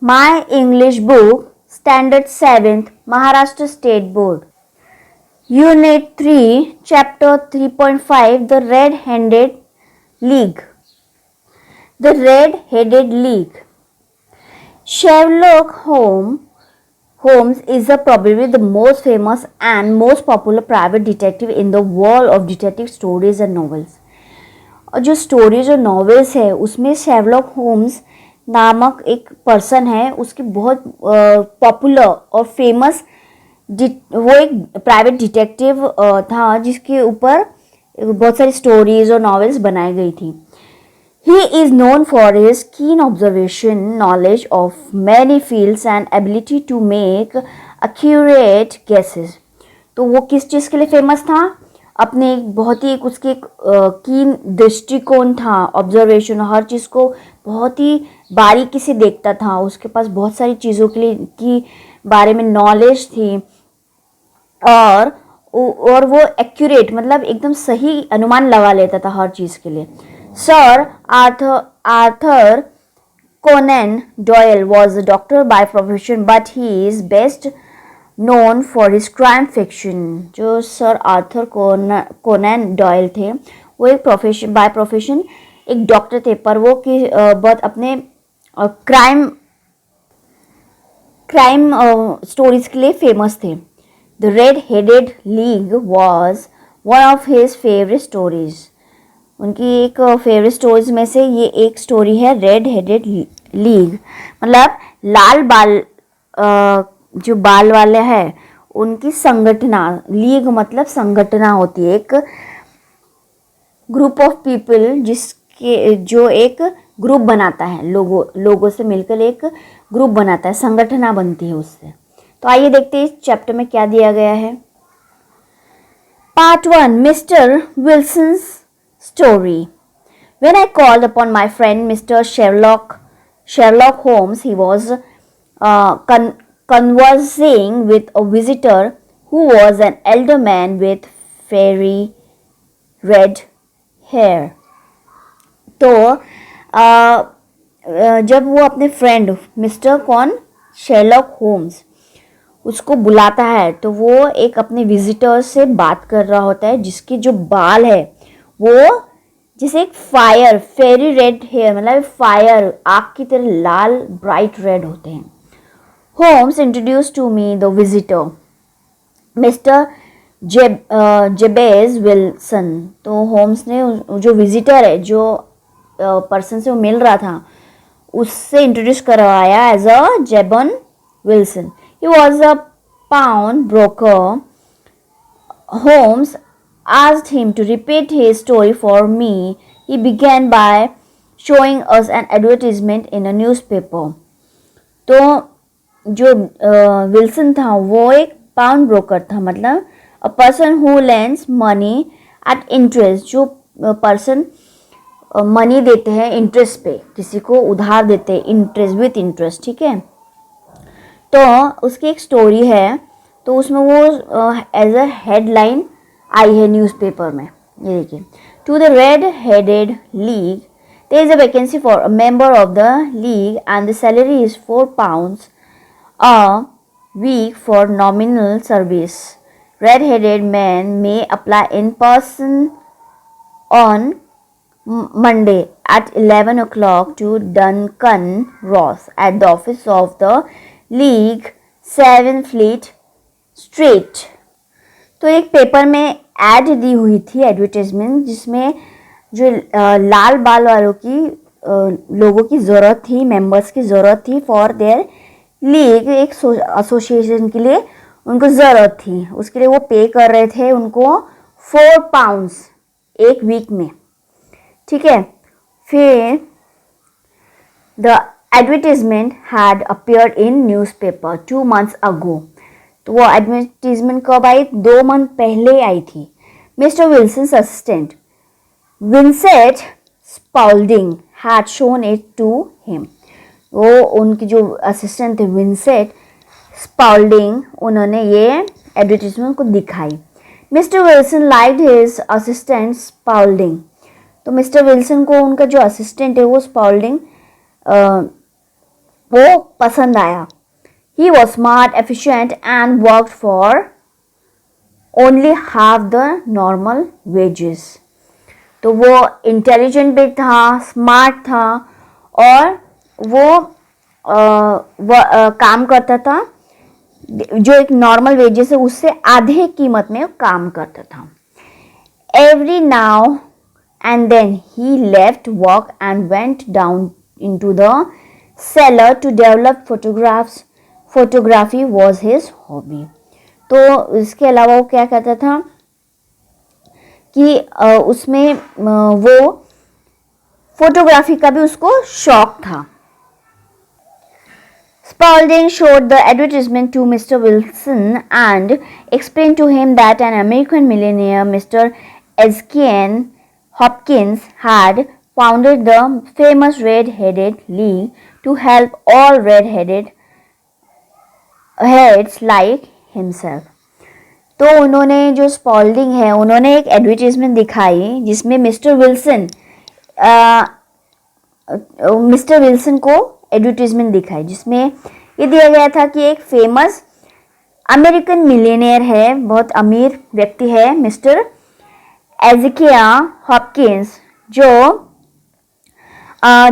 My English book, Standard 7th, Maharashtra State Board. Unit 3, Chapter 3.5, The Red-Handed League. The Red-Headed League. Sherlock Holmes is probably the most famous and most popular private detective in the world of detective stories and novels. और जो stories और novels है उसमें Sherlock Holmes नामक एक person है, उसकी बहुत पॉपुलर और फेमस वो एक प्राइवेट डिटेक्टिव था जिसके ऊपर बहुत सारी स्टोरीज और नॉवेल्स बनाई गई थी. He is known for his keen observation, knowledge of many fields and ability to make accurate guesses. तो वो किस चीज़ के लिए फेमस था? अपने बहुत ही उसके कीन दृष्टिकोण था, ऑब्जर्वेशन, हर चीज़ को बहुत ही बारीकी से देखता था. उसके पास बहुत सारी चीज़ों के लिए की बारे में नॉलेज थी और वो एक्यूरेट मतलब एकदम सही अनुमान लगा लेता था हर चीज़ के लिए. Sir Arthur Conan Doyle was a doctor by profession, but he is best known for his crime fiction. जो सर आर्थर कोनैन डॉयल थे वो एक बाय प्रोफेशन एक डॉक्टर थे, पर वो कि बहुत अपने क्राइम स्टोरीज के लिए फेमस थे. The red headed league was one of his favourite stories. उनकी एक फेवरेट स्टोरीज में से ये एक स्टोरी है रेड हेडेड लीग. मतलब लाल बाल जो बाल वाले हैं उनकी संगठना. लीग मतलब संगठना होती है, एक ग्रुप ऑफ पीपल जिसके जो एक ग्रुप बनाता है, लोगों से मिलकर एक ग्रुप बनाता है, संगठना बनती है उससे. तो आइए देखते हैं इस चैप्टर में क्या दिया गया है. Part 1, mister Wilson's story. When I called upon my friend Mr. Sherlock Holmes, he was conversing with a visitor who was an elder man with fairy red hair. तो जब वो अपने फ्रेंड मिस्टर शेरलॉक होम्स उसको बुलाता है तो वो एक अपने विजिटर से बात कर रहा होता है जिसके जो बाल है वो जैसे एक फेरी रेड हेयर मतलब फायर आग की तरह लाल ब्राइट रेड होते हैं. Holmes introduce to me the visitor mister Jabez Wilson. तो होम्स ने जो विजिटर है, जो पर्सन से वो मिल रहा था, उससे इंट्रोड्यूस करवाया as a Jabez Wilson. He was a pawnbroker. Holmes asked him to repeat his story for me. He began by showing us an advertisement in a newspaper. तो जो विल्सन था वो एक पाउंड ब्रोकर था, मतलब a person who lends money at interest. जो person money देते हैं इंटरेस्ट पे, किसी को उधार देते हैं इंटरेस्ट विथ इंटरेस्ट. ठीक है, तो उसकी एक स्टोरी है. तो उसमें वो एज अ हेडलाइन आई है न्यूज़पेपर में. ये देखिए, to the red headed league there is a vacancy for a member of the league and the salary is £4 a week for nominal service. Red headed man may apply in person on Monday at 11 o'clock to Duncan Ross at the office of the League 7 Fleet Street. तो एक paper में add the हुई थी, advertisement, जिसमें जो लाल बाल वालों की लोगों की ज़रूरत थी, मेंबर्स की ज़रूरत थी फॉर देयर लीग. एक एसोसिएशन के लिए उनको ज़रूरत थी, उसके लिए वो पे कर रहे थे उनको £4 एक वीक में. ठीक है, फिर the advertisement had appeared in newspaper 2 months ago. तो वो एडवर्टीजमेंट कब आई? 2 month पहले आई थी. Mister Wilson's assistant Vincent Spaulding had shown it to him. वो उनके जो असिस्टेंट थे विंसेंट स्पाल्डिंग, उन्होंने ये एडवर्टीजमेंट को दिखाई. Mister Wilson liked his assistant Spalding. तो मिस्टर विल्सन को उनका जो असिस्टेंट है वो स्पाल्डिंग वो पसंद आया. He was smart, efficient and worked for only half the normal wages. तो वो इंटेलिजेंट भी था, स्मार्ट था और वो काम करता था जो एक नॉर्मल वेजेस है उससे आधे कीमत में काम करता था. Every now and then he left work and went down into the cellar to develop photographs. Photography was his hobby. तो इसके अलावा वो क्या कहता था कि उसमें वो फोटोग्राफी का भी उसको शौक था. Spalding showed the advertisement to Mr. Wilson and explained to him that an American millionaire, Mr. Ezekiel Hopkins, had founded the famous Red-Headed League to help all red-headed heads like himself. तो उन्होंने जो Spalding है उन्होंने एक advertisement दिखाई जिसमें mister Wilson को advertisement दिखाई जिसमें ये दिया गया था कि एक फेमस अमेरिकन मिलियनेयर है, बहुत अमीर व्यक्ति है, मिस्टर एज़ेकिया हॉपकिंस, जो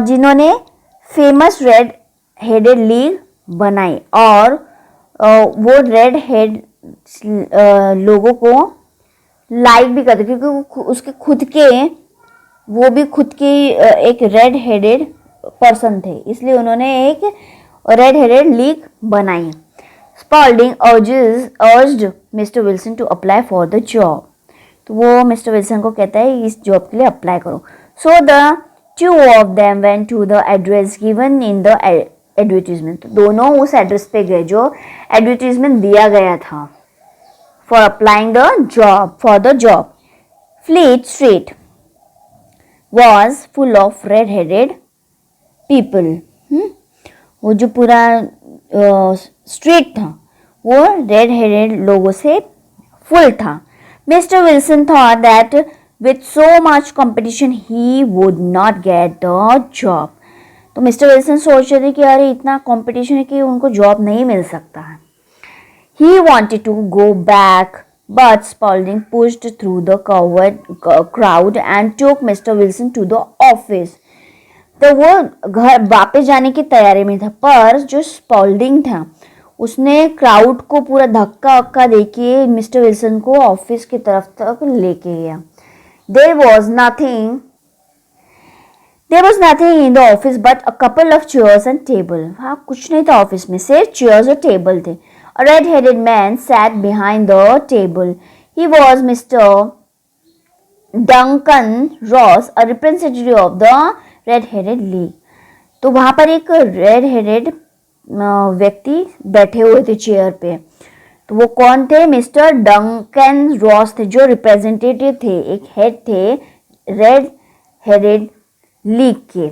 जिन्होंने फेमस रेड हेडेड लीग बनाई और वो रेड हेड लोगों को लाइक भी करते क्योंकि उसके खुद के एक रेड हेडेड पर्सन थे, इसलिए उन्होंने एक रेड हेडेड लीग बनाई. Spaulding urged mister Wilson to apply for the job. तो वो मिस्टर विल्सन को कहता है इस जॉब के लिए अप्लाई करो. So the two of them went to the address given in the advertisement. तो दोनों उस एड्रेस पे गए जो एडवर्टीजमेंट दिया गया था for applying the job. Fleet street was full of red headed people. वो जो पूरा स्ट्रीट था वो रेड हेडेड लोगों से फुल था. Mister Wilson thought that with so much competition he would not get the job. तो मिस्टर विल्सन सोच रहे थे कि अरे इतना कंपटीशन है कि उनको जॉब नहीं मिल सकता है. He wanted to go back but Spaulding pushed through the crowd and took mister Wilson to the office. तो वो घर वापस जाने की तैयारी में था, पर जो स्पॉल्डिंग था उसने क्राउड को पूरा धक्का वक्का देके मिस्टर विल्सन को ऑफिस की तरफ तक लेके गया. There was nothing in the office but a couple of chairs and table. हाँ, कुछ नहीं था ऑफिस में, सिर्फ चेयर्स और टेबल थे. A red headed man sat behind the table. He was mister Duncan Ross, a representative of the red headed league. तो वहां पर एक रेड हेडेड व्यक्ति बैठे हुए थे चेयर पे. तो वो कौन थे? मिस्टर डंकन रॉस थे, जो रिप्रेजेंटेटिव थे, एक हेड थे रेड हेडेड लीग के.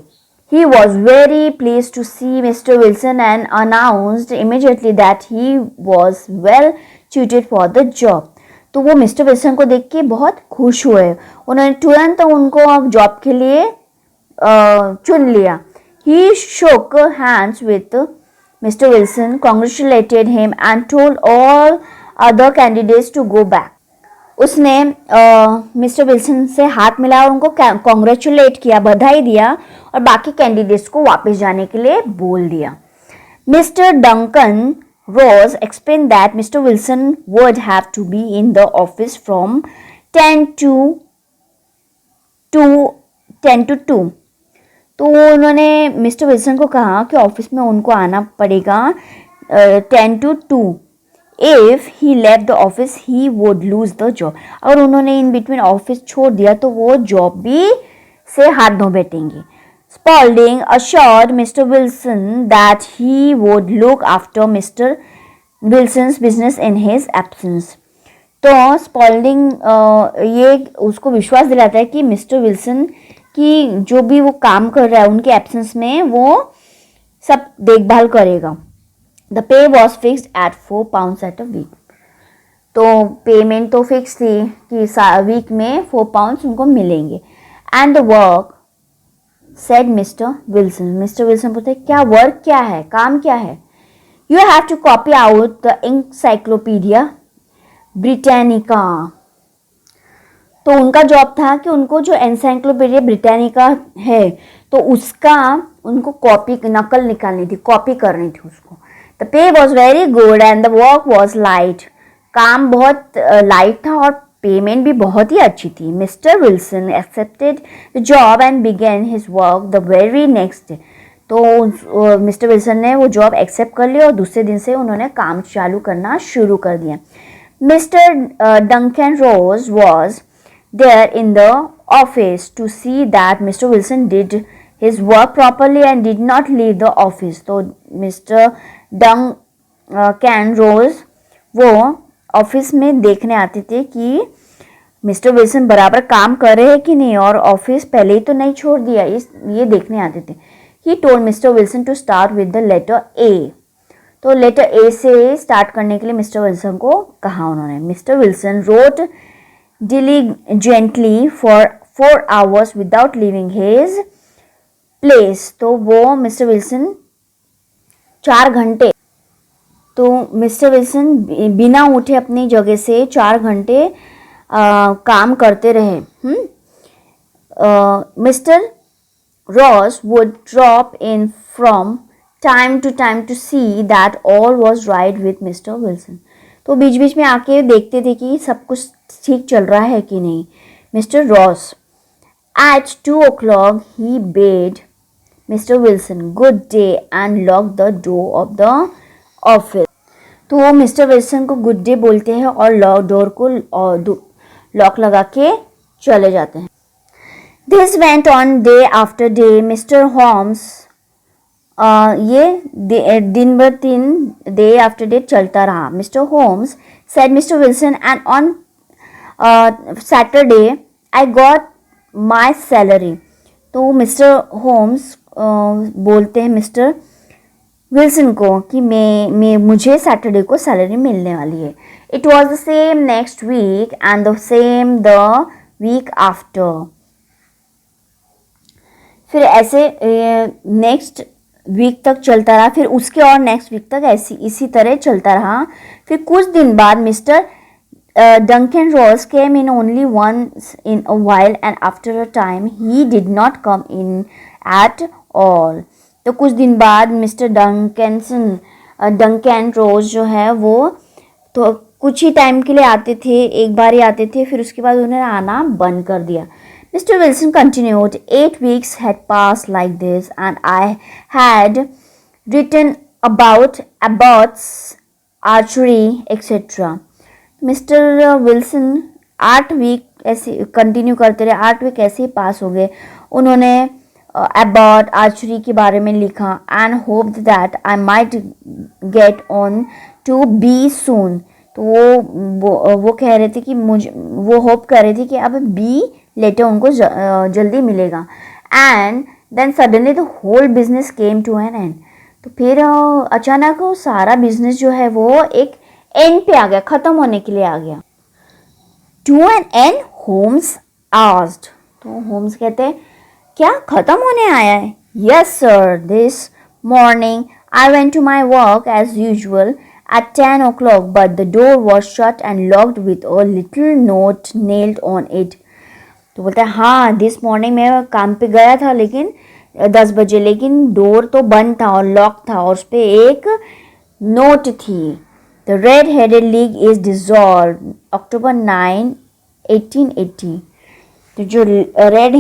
He was very pleased to see Mr. Wilson and announced immediately that he was well suited for the job. तो वो मिस्टर विल्सन को देख के बहुत खुश हुए. उन्होंने तुरंत उनको जॉब के लिए चुन लिया. He shook hands with Mr. Wilson, congratulated him and told all other candidates to go back. उसने मिस्टर विल्सन से हाथ मिलाया और उनको कॉन्ग्रेचुलेट किया, बधाई दिया और बाकी कैंडिडेट्स को वापस जाने के लिए बोल दिया. Mister Duncan Ross explain that mister Wilson would have to be in the office from 10 to 2. तो उन्होंने मिस्टर विल्सन को कहा कि ऑफिस में उनको आना पड़ेगा 10 to 2. If he left the office, he would lose the job. अगर उन्होंने इन बिटवीन ऑफिस छोड़ दिया तो वो जॉब भी से हाथ धो बैठेंगे. Spalding assured Mr. Wilson that he would look after Mr. Wilson's business in his absence. तो स्पॉल्डिंग ये उसको विश्वास दिलाता है कि मिस्टर विल्सन की जो भी वो काम कर रहा है उनके एब्सेंस में वो सब देखभाल करेगा. The pay was fixed at £4 at a week. तो पेमेंट तो फिक्स थी कि वीक में £4 उनको मिलेंगे. And the work said Mr. Wilson. Mr. Wilson बोलते क्या वर्क क्या है, काम क्या है? You have to copy out the Encyclopedia Britannica. तो उनका जॉब था कि उनको जो एनसाइक्लोपीडिया ब्रिटानिका है तो उसका उनको कॉपी नकल निकालनी थी, कॉपी करनी थी उसको. The pay was very good and the work was light. काम बहुत लाइट था और पेमेंट भी बहुत ही अच्छी थी. Mister Wilson accepted the job and began his work the very next day. तो मिस्टर विल्सन ने वो जॉब एक्सेप्ट कर लिया और दूसरे दिन से उन्होंने काम चालू करना शुरू कर दिया. Mister Duncan Ross was there in the office to see that Mr. Wilson did his work properly and did not leave the office. तो Mr. Duncan Rose वो ऑफिस में देखने आते थे कि मिस्टर विल्सन बराबर काम कर रहे हैं कि नहीं और ऑफिस पहले ही तो नहीं छोड़ दिया, ये देखने आते थे. He told Mr. Wilson to start with the letter A. तो लेटर A से स्टार्ट करने के लिए मिस्टर विल्सन को कहा उन्होंने. Mister Wilson wrote diligently for 4 hours without leaving his place. तो वो मिस्टर विल्सन 4 घंटे तो मिस्टर विल्सन बिना उठे अपनी जगह से 4 घंटे काम करते रहे. Mister Ross would drop in from time to time to see that all was right with Mr. Wilson. तो बीच बीच में आके देखते थे कि सब कुछ ठीक चल रहा है कि नहीं. Mister Ross at 2 o'clock he bade Mr. Wilson good day and locked the door of the office. तो वो मिस्टर विल्सन को गुड डे बोलते हैं और डोर को लॉक लगा के चले जाते हैं. This went on day after day. Mr. Holmes ये दिन ब दिन डे आफ्टर डे चलता रहा. Mister Holmes said Mr. Wilson and on Saturday I got my salary. तो मिस्टर होम्स बोलते हैं मिस्टर विल्सन को कि मुझे सैटरडे को सैलरी मिलने वाली है. It was the same next week and the same the week after. फिर ऐसे नेक्स्ट वीक तक चलता रहा, फिर उसके और नेक्स्ट वीक तक इसी तरह चलता रहा. फिर कुछ दिन बाद mister Duncan Ross came in only once in a while and after a time he did not come in at all. तो कुछ दिन बाद मिस्टर डंकन रोज जो है वो तो कुछ ही टाइम के लिए आते थे, एक बार ही आते थे, फिर उसके बाद उन्होंने आना बंद कर दिया. Mr. Wilson continued. 8 weeks had passed like this and I had written about Abbott's archery etc. Mister Wilson 8 week ऐसे कंटिन्यू करते रहे. 8 वीक ऐसे ही पास हो गए. उन्होंने अबाउट आर्चरी के बारे में लिखा and hoped that I might get on to be soon. तो वो कह रहे थे कि वो होप कर रहे थे कि अब बी लेटर उनको जल्दी मिलेगा. And then suddenly the whole business came to an end. तो फिर अचानक सारा बिजनेस जो है वो एक एंड पे आ गया, खत्म होने के लिए आ गया. To an end Holmes asked. तो होम्स कहते हैं क्या खत्म होने आया है? Yes sir, this morning I went to my work as usual at 10 o'clock but the door was shut and locked with a little note nailed on it. तो बोलता है हाँ दिस मॉर्निंग मैं काम पे गया था लेकिन 10 बजे, लेकिन डोर तो बंद था और लॉक था और उस पर एक नोट थी. The Red-Headed League is dissolved October 9, 1880. तो जो रेड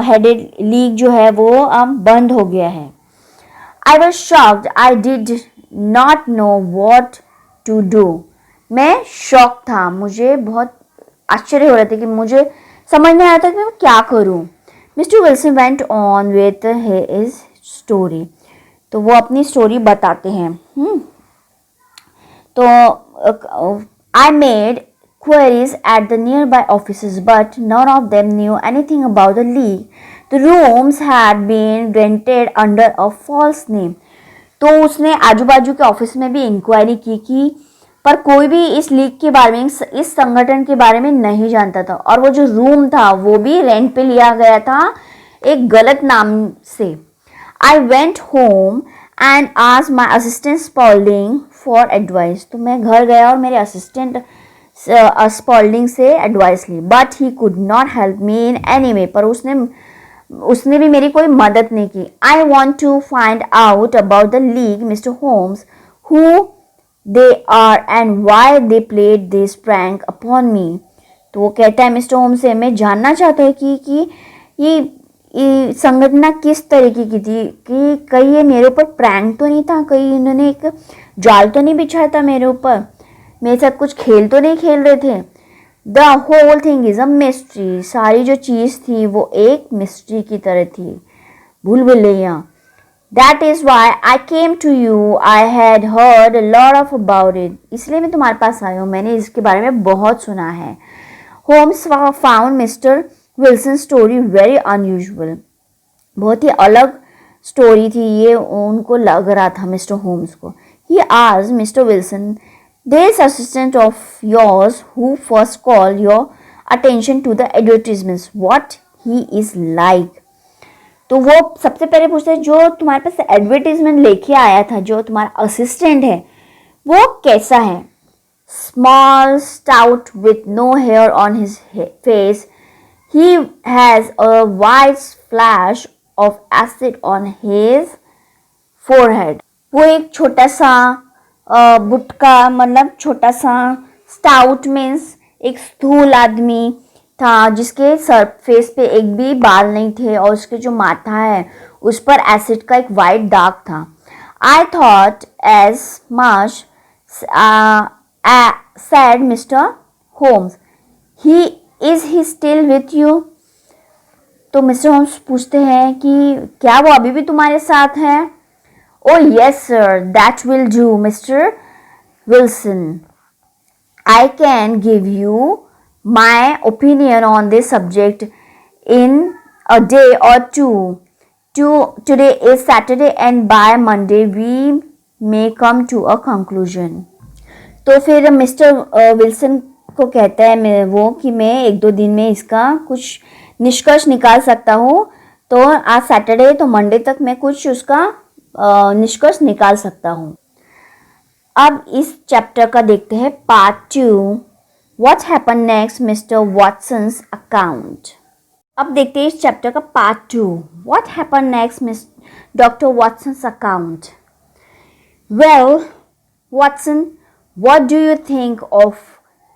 हेडेड लीग जो है वो अब बंद हो गया है. I was shocked. I did not know what to do. मैं शॉक था, मुझे बहुत आश्चर्य हो रहा था कि मुझे समझ नहीं आया था कि मैं क्या करूं. Mister Wilson went on with his story. तो वो अपनी स्टोरी बताते हैं. तो I made queries at the nearby offices but none of them knew anything about the league. The rooms had been rented under a false name. तो उसने आजू बाजू के ऑफिस में भी इंक्वायरी की पर कोई भी इस लीग के बारे में, इस संगठन के बारे में नहीं जानता था. और वो जो रूम था वो भी रेंट पे लिया गया था एक गलत नाम से। I went home and asked my assistant Spaulding for advice. तो मैं घर गया और मेरे असिस्टेंट स्पॉल्डिंग से एडवाइस ली। But he could not help me in any way. पर उसने भी मेरी कोई मदद नहीं की। I want to find out about the league mister Holmes, who they are and why they played this prank upon me. तो वो कहता है मिस्टर होम्स से, मैं जानना चाहता हूँ कि ये संगठना किस तरीके की थी, कि कहीं ये मेरे ऊपर प्रैंक तो नहीं था, कहीं इन्होंने एक जाल तो नहीं बिछाया था मेरे ऊपर, मेरे साथ कुछ खेल तो नहीं खेल रहे थे। The whole thing is a mystery. सारी जो चीज़ थी वो एक मिस्ट्री की तरह थी, भूल-भुलैया। That is why I came to you, I had heard a lot of about it. इसलिए मैं तुम्हारे पास आई हूँ, मैंने इसके बारे में बहुत सुना है। Holmes found mister Wilson story very unusual. बहुत ही अलग स्टोरी थी ये, उनको लग रहा था मिस्टर होम्स को। He asked mister Wilson, this assistant of yours who first call your attention to the advertisements, what he is like. तो वो सबसे पहले पूछते हैं, जो तुम्हारे पास एडवर्टीजमेंट लेके आया था, जो तुम्हारा असिस्टेंट है, वो कैसा है। Small stout with no hair on his face, he has a white splash of acid on his forehead. वो एक छोटा सा बुटका, मतलब छोटा सा, स्टाउट मीन्स एक स्थूल आदमी था जिसके सर फेस पे एक भी बाल नहीं थे, और उसके जो माथा है उस पर एसिड का एक वाइट दाग था। I thought as much, said mister Holmes, is he still with you. तो मिस्टर होम्स पूछते हैं कि क्या वो अभी भी तुम्हारे साथ है। Oh yes sir, that will do mister Wilson, I can give you my opinion on this subject in a day or two. Today is Saturday and by Monday we may come to a conclusion. तो फिर mister Wilson को कहता है वो कि मैं 1-2 दिन में इसका कुछ निष्कर्ष निकाल सकता हूँ। तो आज सैटरडे, तो मंडे तक मैं कुछ उसका निष्कर्ष निकाल सकता हूँ। अब इस चैप्टर का देखते हैं part 2, what happen next mister Watson's account. अब देखते हैं इस चैप्टर का part 2, what happen next miss doctor Watson's account. Well Watson, what do you think of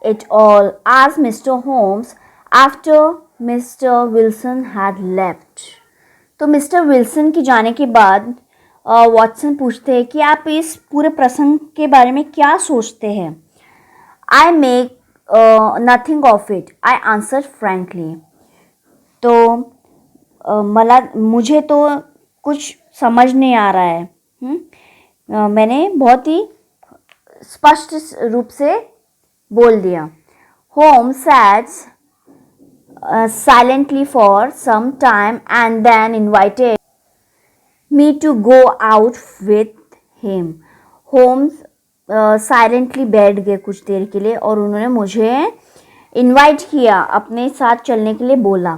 it all? asked Mr. Holmes after Mr. Wilson had left. तो mister Wilson की जाने के बाद वॉटसन पूछते हैं कि आप इस पूरे प्रसंग के बारे में क्या सोचते हैं। I make nothing of it, I answer frankly. तो मुझे तो कुछ समझ नहीं आ रहा है। मैंने बहुत ही स्पष्ट रूप से बोल दिया। होम sat silently for some time and then invited me to go out with him. Holmes silently बैठ गए कुछ देर के लिए और उन्होंने मुझे इनवाइट किया, अपने साथ चलने के लिए बोला।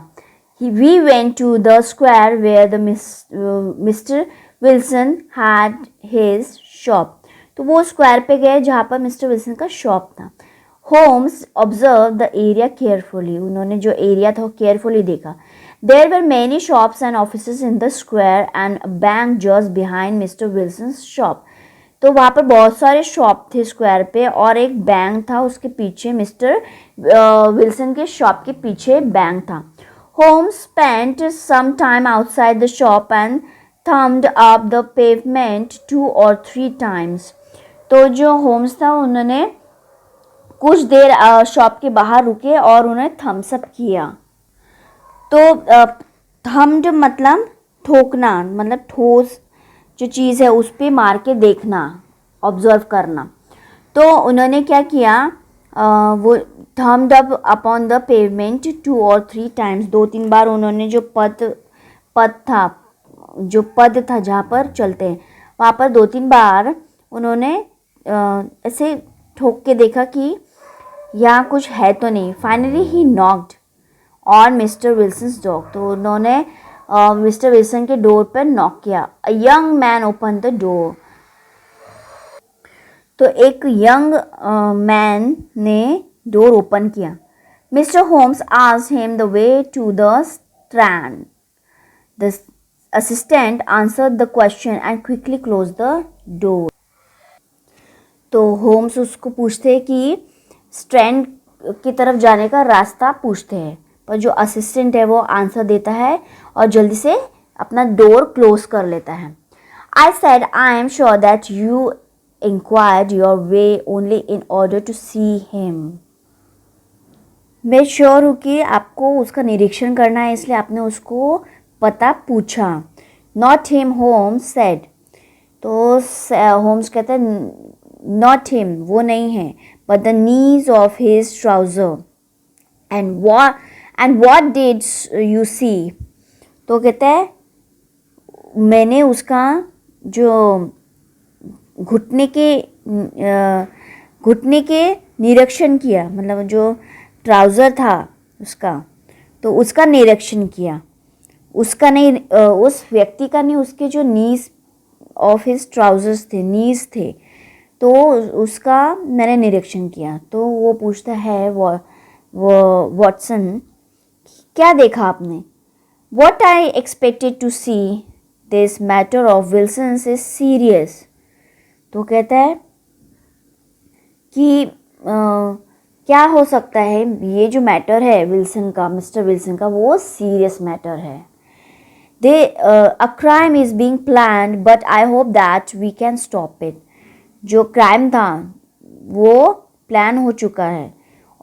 We went to the square where the mister Wilson had his shop. तो वो स्क्वायर पे गए जहाँ पर मिस्टर विल्सन का शॉप था। Holmes observe the area carefully, उन्होंने जो एरिया था वो केयरफुली देखा। There were many shops and offices in the square and bank just behind mister Wilson shop. तो वहाँ पर बहुत सारे शॉप थे स्क्वायर पे, और एक बैंक था उसके पीछे, मिस्टर विल्सन के शॉप के पीछे बैंक था। Holmes spent some time outside the shop and thumbed up the pavement 2 or 3 times. तो जो होम्स था उन्होंने कुछ देर शॉप के बाहर रुके और उन्हें थम्स अप किया। तो थम्ड मतलब ठोकना, मतलब ठोस जो चीज़ है उस पर मार के देखना, ऑब्जर्व करना। तो उन्होंने क्या किया, वो thumbed up upon the pavement 2 or 3 times, 2-3 बार उन्होंने जो पद था जहाँ पर चलते हैं वहाँ पर 2-3 बार उन्होंने ऐसे ठोक के देखा कि यहाँ कुछ है तो नहीं। Finally he knocked on mister Wilson's door. तो उन्होंने मिस्टर विल्सन के डोर पर नॉक किया. A young man open the door. तो एक यंग मैन ने डोर ओपन किया. Mister Holmes asked him the way to the Strand. The assistant answered the question and quickly close the door. तो होम्स उसको पूछते हैं कि स्ट्रैंड की तरफ जाने का रास्ता पूछते हैं, पर जो असिस्टेंट है वो आंसर देता है और जल्दी से अपना डोर क्लोज कर लेता है. I said I am sure that you inquired your way only in order to see him. मैं श्योर हूँ कि आपको उसका निरीक्षण करना है, इसलिए आपने उसको पता पूछा. Not him, Holmes said. तो होम्स कहते हैं नॉट हिम, वो नहीं है, but the knees of his trouser. And what did you see. तो कहता है मैंने उसका जो घुटने के निरीक्षण किया, मतलब जो ट्राउज़र था उसका, तो उसका निरीक्षण किया. उसका नहीं, उस व्यक्ति का नहीं, उसके जो नीज ऑफ हिज ट्राउजर्स थे, नीज थे, तो उसका मैंने निरीक्षण किया. तो वो पूछता है वॉटसन, क्या देखा आपने. What I expected to see. This matter of Wilson's is serious. तो कहता है कि क्या हो सकता है, ये जो मैटर है विल्सन का, मिस्टर विल्सन का, वो सीरियस मैटर है. a crime is being planned, but I hope that we can stop it. जो क्राइम था वो प्लान हो चुका है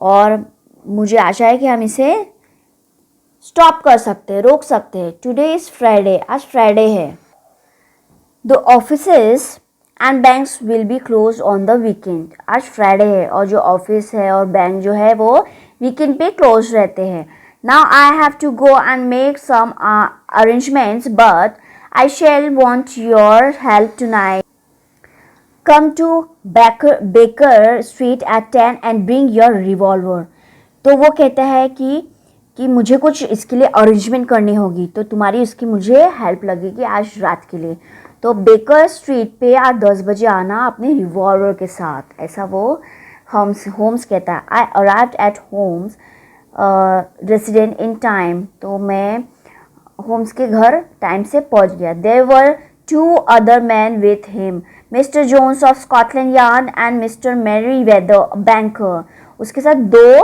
और मुझे आशा है कि हम इसे स्टॉप कर सकते हैं, रोक सकते हैं. टुडे इज़ फ्राइडे, आज फ्राइडे है. The offices and banks will be close on the weekend. आज फ्राइडे है और जो ऑफिस है और बैंक जो है वो वीकेंड पे क्लोज रहते हैं. Now I have to go and make some arrangements, but I shall want your help tonight. Come to Baker Street at 10 and bring your revolver. तो वो कहता है कि मुझे कुछ इसके लिए अरेंजमेंट करनी होगी, तो तुम्हारी उसकी मुझे हेल्प लगेगी आज रात के लिए. तो बेकर स्ट्रीट पे आज 10 बजे आना अपने रिवॉल्वर के साथ, ऐसा वो होम्स कहता है. I arrived at Holmes resident in time. तो मैं होम्स के घर टाइम से पहुंच गया. There were 2 other man with him, mister Jones of Scotland Yard and mister Merryweather banker. उसके साथ 2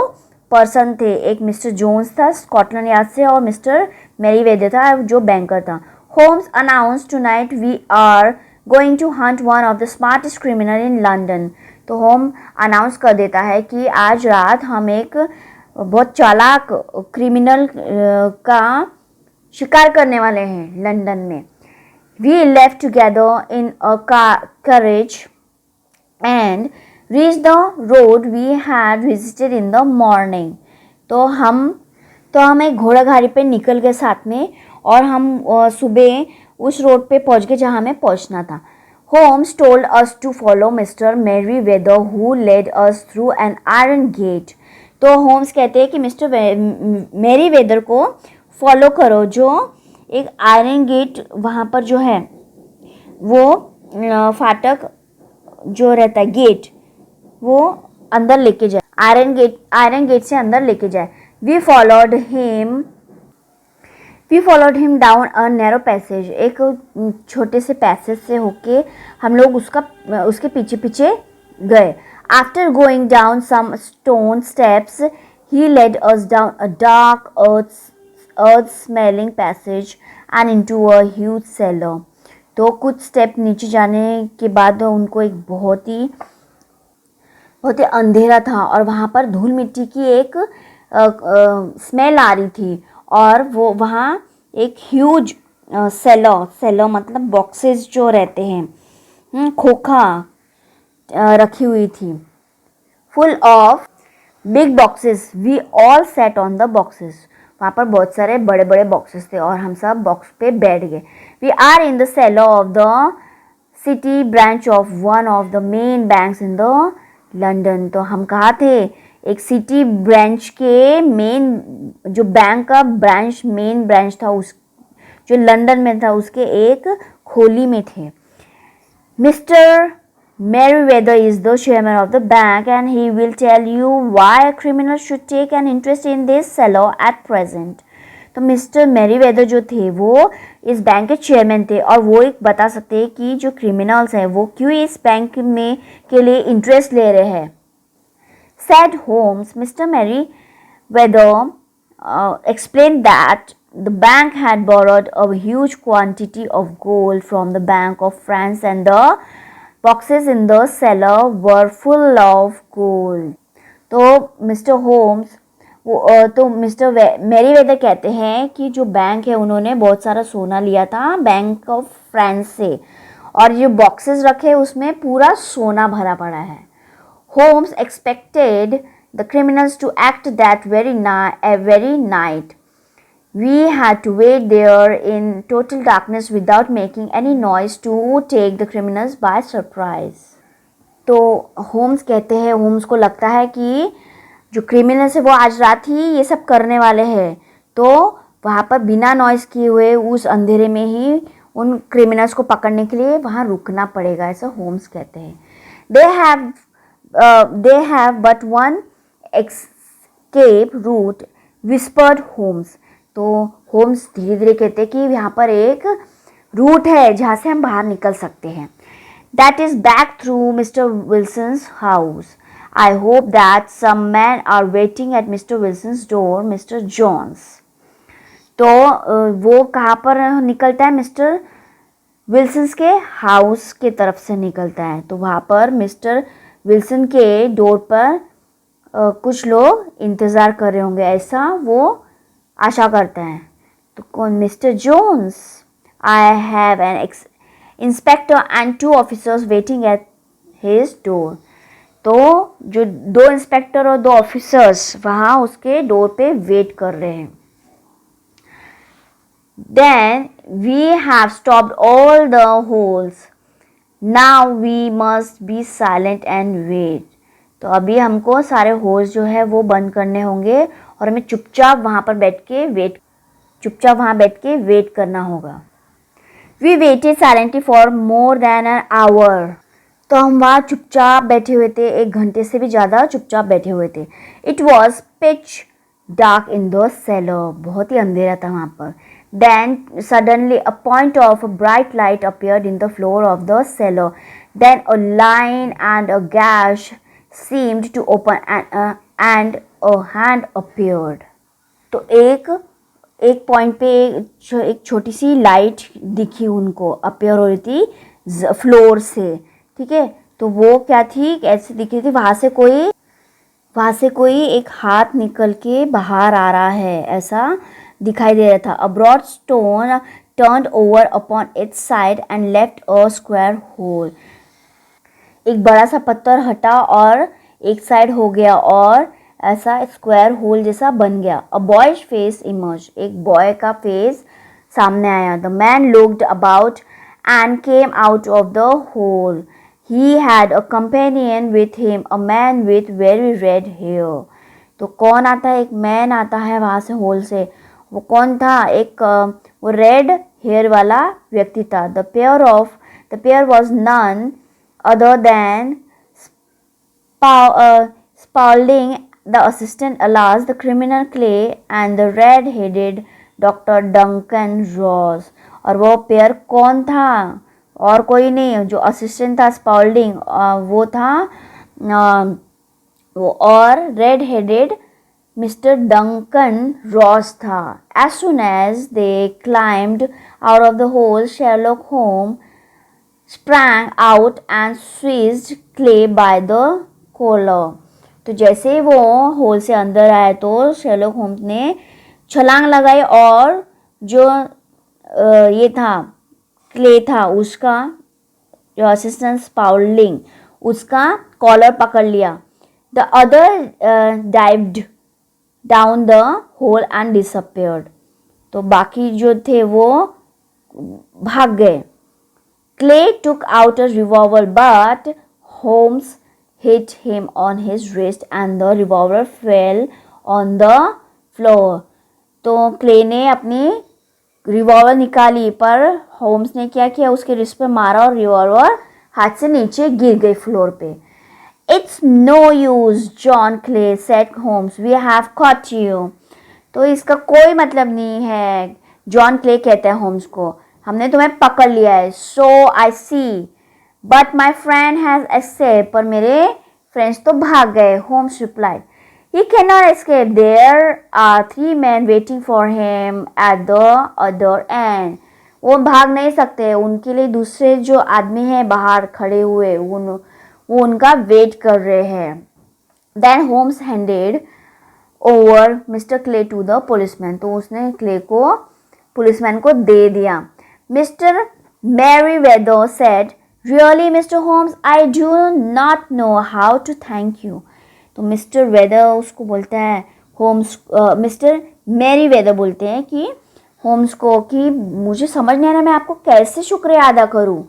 पर्सन थे, एक मिस्टर जोन्स था स्कॉटलैंड यार्ड से और मिस्टर मेरीवेदर था जो बैंकर था. Holmes announce tonight we are going to hunt one of the smartest criminal in London. तो होम अनाउंस कर देता है कि आज रात हम एक बहुत चालाक क्रिमिनल का शिकार करने वाले हैं लंदन में. We left together in a carriage and reach the road we had visited in the morning. तो हम एक घोड़ा गाड़ी पे निकल गए साथ में और हम सुबह उस रोड पे पहुंच गए जहाँ हमें पहुंचना था. Holmes told us to follow mister Merryweather who led us through an iron gate. तो होम्स कहते हैं कि मिस्टर मेरीवेदर को फॉलो करो, जो एक आयरन गेट वहाँ पर जो है वो फाटक जो रहता है गेट, वो अंदर लेके जाए, आयरन गेट से अंदर लेके जाए. We followed him down a narrow passage. एक छोटे से पैसेज से होके हम लोग उसके पीछे पीछे गए. After going down some stone steps, he led us down a dark earth-smelling passage and into a huge cellar. तो कुछ स्टेप नीचे जाने के बाद उनको एक बहुत ही अंधेरा था और वहाँ पर धूल मिट्टी की एक स्मेल आ रही थी और वो वहाँ एक ह्यूज सेलर मतलब बॉक्सेस जो रहते हैं, खोखा रखी हुई थी, full of big boxes. We all set on the boxes. वहाँ पर बहुत सारे बड़े बड़े बॉक्सेस थे और हम सब बॉक्स पे बैठ गए. We are in the cellar of the city branch of one of the main banks in the London. तो हम कहाँ थे, एक सिटी ब्रांच के मेन जो बैंक का मेन ब्रांच था जो लंदन में था उसके एक खोली में थे. Mister Merriweather is the chairman of the bank and he will tell you why a criminal should take an interest in this cellar at present. तो मिस्टर मैरीवेदर जो थे वो इस बैंक के चेयरमैन थे और वो एक बता सकते हैं कि जो क्रिमिनल्स हैं वो क्यों इस बैंक में के लिए इंटरेस्ट ले रहे हैं. Said Holmes, Mr. Merriweather explained that the bank had borrowed a huge quantity of gold from the Bank of France and the boxes in the cellar were full of gold. तो mister Holmes तो mister Merryweather कहते हैं कि जो bank है उन्होंने बहुत सारा सोना लिया था बैंक ऑफ फ्रांस से और जो बॉक्सेस रखे उसमें पूरा सोना भरा पड़ा है. Holmes expected the criminals to act that very night. We had to wait there in total darkness without making any noise to take the criminals by surprise. तो होम्स कहते हैं, होम्स को लगता है कि जो क्रिमिनल्स है वो आज रात ही ये सब करने वाले हैं, तो वहाँ पर बिना नॉइस किए हुए उस अंधेरे में ही उन क्रिमिनल्स को पकड़ने के लिए वहाँ रुकना पड़ेगा, ऐसा होम्स कहते हैं. They have but one escape route, whispered Holmes. तो होम्स धीरे धीरे कहते हैं कि यहाँ पर एक रूट है जहाँ से हम बाहर निकल सकते हैं. That is back through mister Wilson's house. I hope that some man are waiting at mister Wilson's door, mister Jones. तो वो कहाँ पर निकलता है, मिस्टर विल्सन्स के हाउस के तरफ से निकलता है. तो वहाँ पर मिस्टर विल्सन के डोर पर कुछ लोग इंतज़ार कर रहे होंगे, ऐसा वो आशा करते हैं. तो कौन, mister Jones. I have an inspector and 2 officers waiting at his door. तो जो 2 इंस्पेक्टर और 2 ऑफिसर्स वहाँ उसके डोर पे वेट कर रहे हैं. Then we have stopped all the holes. Now we must be silent and wait. तो अभी हमको सारे होल्स जो है वो बंद करने होंगे और हमें चुपचाप वहाँ बैठ के वेट करना होगा. We waited silently for more than an hour. तो हम वहाँ चुपचाप बैठे हुए थे, 1 घंटे से भी ज़्यादा चुपचाप बैठे हुए थे. It was pitch dark in the cellar. बहुत ही अंधेरा था वहाँ पर. Then suddenly a point of bright light appeared in the floor of the cellar. Then a line and a gash seemed to open and a hand appeared. तो एक point पे एक छोटी सी लाइट दिखी उनको, अपेयर हो रही थी फ्लोर से. ठीक है, तो वो क्या थी, कैसे दिख रही थी, वहाँ से कोई एक हाथ निकल के बाहर आ रहा है ऐसा दिखाई दे रहा था. A broad stone turned over upon its side and left a square hole. एक बड़ा सा पत्थर हटा और एक साइड हो गया और ऐसा स्क्वायर होल जैसा बन गया. A boy's face emerge. एक बॉय का फेस सामने आया. The man looked about and came out of the hole. He had a companion with him, a man with very red hair. तो कौन आता है, एक मैन आता है वहाँ से होल से. वो कौन था, एक वो रेड हेयर वाला व्यक्ति था. The pair was none other than Spaulding, the assistant alias the criminal Clay, and the red-headed Dr. Duncan Ross. और वो पेयर कौन था, और कोई नहीं, जो असिस्टेंट था स्पाउल्डिंग वो था वो, और red headed mister Duncan Ross था. As soon as they climbed out of the hole, Sherlock Holmes sprang out and seized Clay by the collar. तो जैसे वो होल से अंदर आए तो शेरलॉक होम्स ने छलांग लगाई और जो ये था क्ले था उसका, जो असिस्टेंट स्पाउल्डिंग, उसका कॉलर पकड़ लिया. The other dived down the hole and disappeared. तो बाकी जो थे वो भाग गए. Clay took out a revolver, but Holmes hit him on his wrist and the revolver fell on the floor. तो Clay ने अपनी रिवॉल्वर निकाली, पर होम्स ने क्या किया, उसके रिस्ट पे मारा और रिवॉल्वर हाथ से नीचे गिर गई फ्लोर पे. It's no use John Clay said Holmes, we have caught you. तो इसका कोई मतलब नहीं है, जॉन क्ले कहते हैं होम्स को, हमने तुम्हें पकड़ लिया है. So I see but my friend has escaped, पर मेरे फ्रेंड्स तो भाग गए. Holmes replied, he cannot escape, there are 3 men waiting for him at the other end. वो भाग नहीं सकते, उनके लिए दूसरे जो आदमी हैं बाहर खड़े हुए, वो उनका वेट कर रहे हैं. Then Holmes handed over Mr. Clay to the policeman. तो उसने क्ले को पुलिसमैन को दे दिया. Mr. Merriweather said, really Mr. Holmes, I do not know how to thank you. तो मिस्टर वेदर उसको बोलता है, होम्स मिस्टर मैरी वेदर बोलते हैं कि होम्स को कि मुझे समझ नहीं आ रहा मैं आपको कैसे शुक्रिया अदा करूं.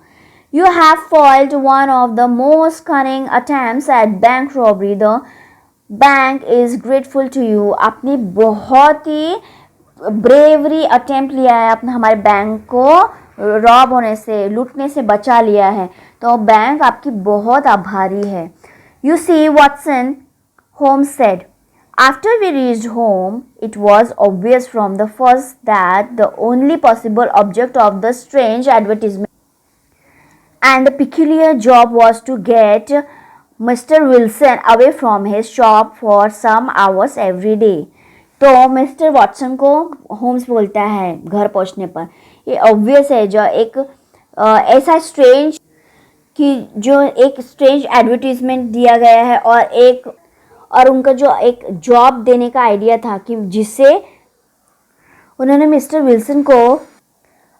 You have foiled one of the most cunning attempts at bank robbery, the bank is grateful to you. आपने बहुत ही ब्रेवरी अटेम्प्ट लिया है, आपने हमारे बैंक को रॉब होने से, लूटने से बचा लिया है, तो बैंक आपकी बहुत आभारी है. You see Watson, Holmes said. After we reached home, it was obvious from the first that the only possible object of the strange advertisement and the peculiar job was to get Mr. Wilson away from his shop for some hours every day. तो mister Watson को Holmes बोलता है घर पहुंचने पर, ये obvious है जो एक ऐसा स्ट्रेंज कि जो एक स्ट्रेंज एडवर्टीजमेंट दिया गया है और उनका जो एक जॉब देने का आइडिया था कि जिससे उन्होंने मिस्टर विल्सन को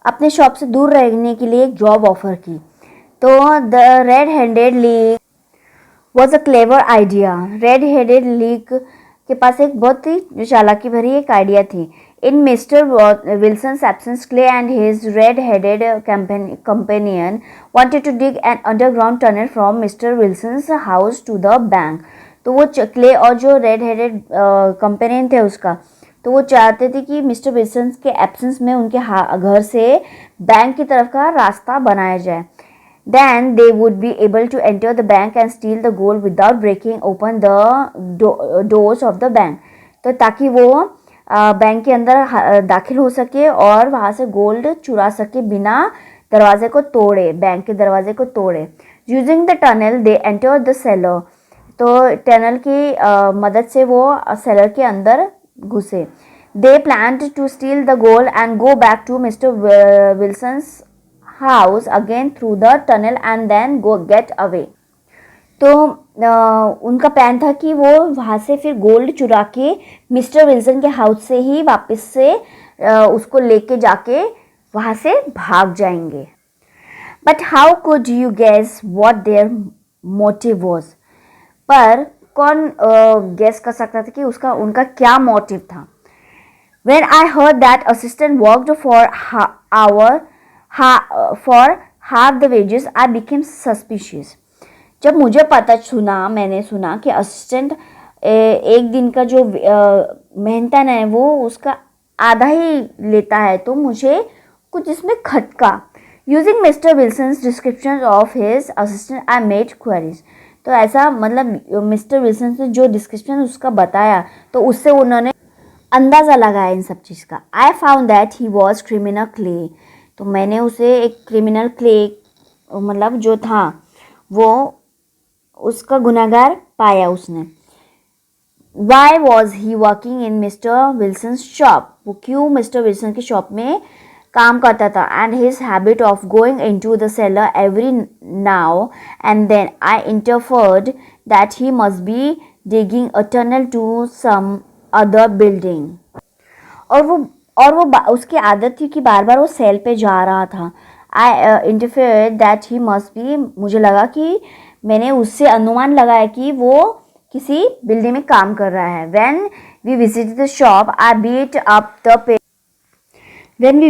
अपने शॉप से दूर रहने के लिए एक जॉब ऑफर की. तो the red handed league was a clever idea. Red headed league के पास एक बहुत ही चालाकी भरी एक आइडिया थी. In mister Wilson's absence, Clay and his red headed companion wanted to dig an underground tunnel from mister Wilson's house to the bank. तो वो clay और जो रेड हेडेड कंपेनियन थे उसका, तो वो चाहते थे कि मिस्टर विल्सन के एब्सेंस में उनके घर से बैंक की तरफ का रास्ता बनाया जाए. Then they would be able to enter the bank and steal the gold without breaking open the doors of the bank. तो ताकि वो बैंक के अंदर दाखिल हो सके और वहाँ से गोल्ड चुरा सके बिना दरवाजे को तोड़े, बैंक के दरवाजे को तोड़े. Using the tunnel they enter the cellar. तो टनल की मदद से वो सेलर के अंदर घुसे. They planned to steal the gold and go back to mister Wilson's house again through the tunnel and then go get away. तो उनका प्लान था कि वो वहाँ से फिर गोल्ड चुरा के मिस्टर विल्सन के हाउस से ही वापस से उसको लेके जाके वहाँ से भाग जाएंगे. But how could you guess what their motive was. पर कौन गेस कर सकता था कि उनका क्या मोटिव था. When I heard that assistant worked for half the wages, I became suspicious. जब मुझे मैंने सुना कि असिस्टेंट एक दिन का जो मेहनतन है वो उसका आधा ही लेता है, तो मुझे कुछ इसमें खटका. Using mister Wilson's description of his assistant I made queries. तो ऐसा मतलब मिस्टर विल्सन ने जो डिस्क्रिप्शन उसका बताया तो उससे उन्होंने अंदाज़ा लगाया इन सब चीज़ का. I found that he was criminal clay. तो मैंने उसे एक क्रिमिनल क्ले मतलब जो था वो उसका गुनाहगार पाया उसने. Why was he working in mister Wilson shop. वो क्यों मिस्टर विल्सन की शॉप में काम करता था. And his habit of going in to the cellar every now and then. I interfered that he must be digging a tunnel to some other building. और वो उसकी आदत थी कि बार बार वो सेल पे जा रहा था. I interfere that he must be. मुझे लगा कि मैंने उससे अनुमान लगाया कि वो किसी बिल्डिंग में काम कर रहा है. When we visited the shop I beat up the When we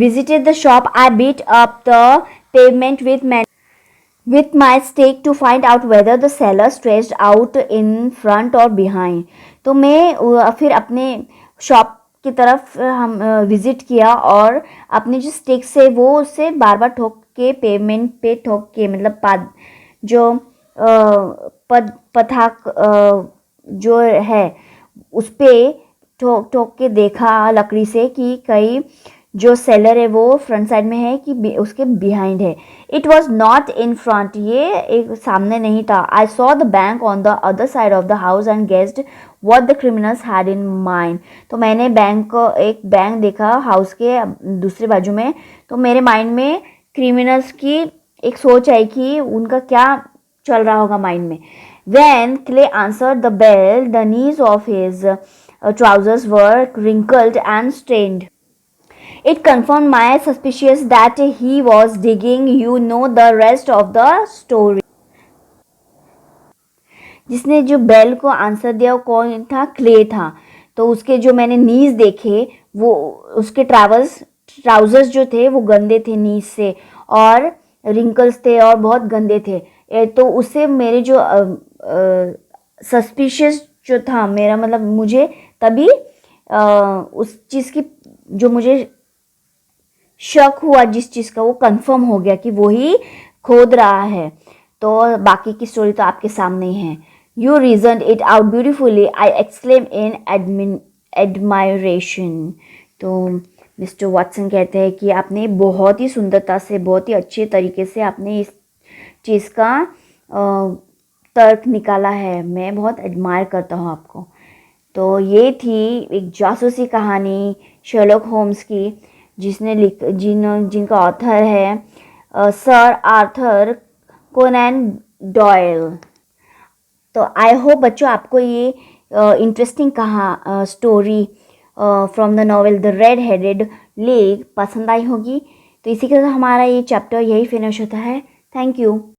visited the shop, I beat up the pavement with my stick to find out whether the seller stretched out in front or behind. तो मैं फिर अपने shop की तरफ हम visit किया और अपनी जो स्टिक्स है वो उससे बार बार ठोक के पेमेंट पे ठोक के मतलब जो पथाक जो है उस पे ठोक ठोक के देखा लकड़ी से कि कहीं जो सेलर है वो फ्रंट साइड में है कि उसके बिहाइंड है. It was not in front, ये एक सामने नहीं था. I saw the bank on the other side of the house and guessed what the criminals had in mind. तो मैंने एक बैंक देखा हाउस के दूसरे बाजू में. तो मेरे माइंड में क्रिमिनल्स की एक सोच आई कि उनका क्या चल रहा होगा माइंड में. When Clay answered the bell, the knees of his trousers were wrinkled and stained. It confirmed my suspicions that he was digging. You know the rest of the story. जिसने जो बेल को answer दिया वो कौन था? Clay था. तो उसके जो मैंने नीज देखे वो उसके ट्राउजर्स जो थे वो गंदे थे नीज से और रिंकल्स थे और बहुत गंदे थे. तो उससे मेरे जो सस्पिशियस जो था मेरा मतलब मुझे तभी उस चीज़ की जो मुझे शक हुआ जिस चीज़ का वो कंफर्म हो गया कि वो ही खोद रहा है. तो बाकी की स्टोरी तो आपके सामने ही है. You reason it out beautifully, I exclaim in admiration. तो मिस्टर वॉटसन कहते हैं कि आपने बहुत ही सुंदरता से बहुत ही अच्छे तरीके से आपने इस चीज़ का तर्क निकाला है. मैं बहुत एडमायर करता हूँ आपको. तो ये थी एक जासूसी कहानी शर्लॉक होम्स की जिनका ऑथर है सर आर्थर कोनैन डॉयल. तो आई होप बच्चों आपको ये interesting story from the novel the red headed leg पसंद आई होगी. तो इसी के साथ हमारा ये चैप्टर यही फिनिश होता है. Thank you.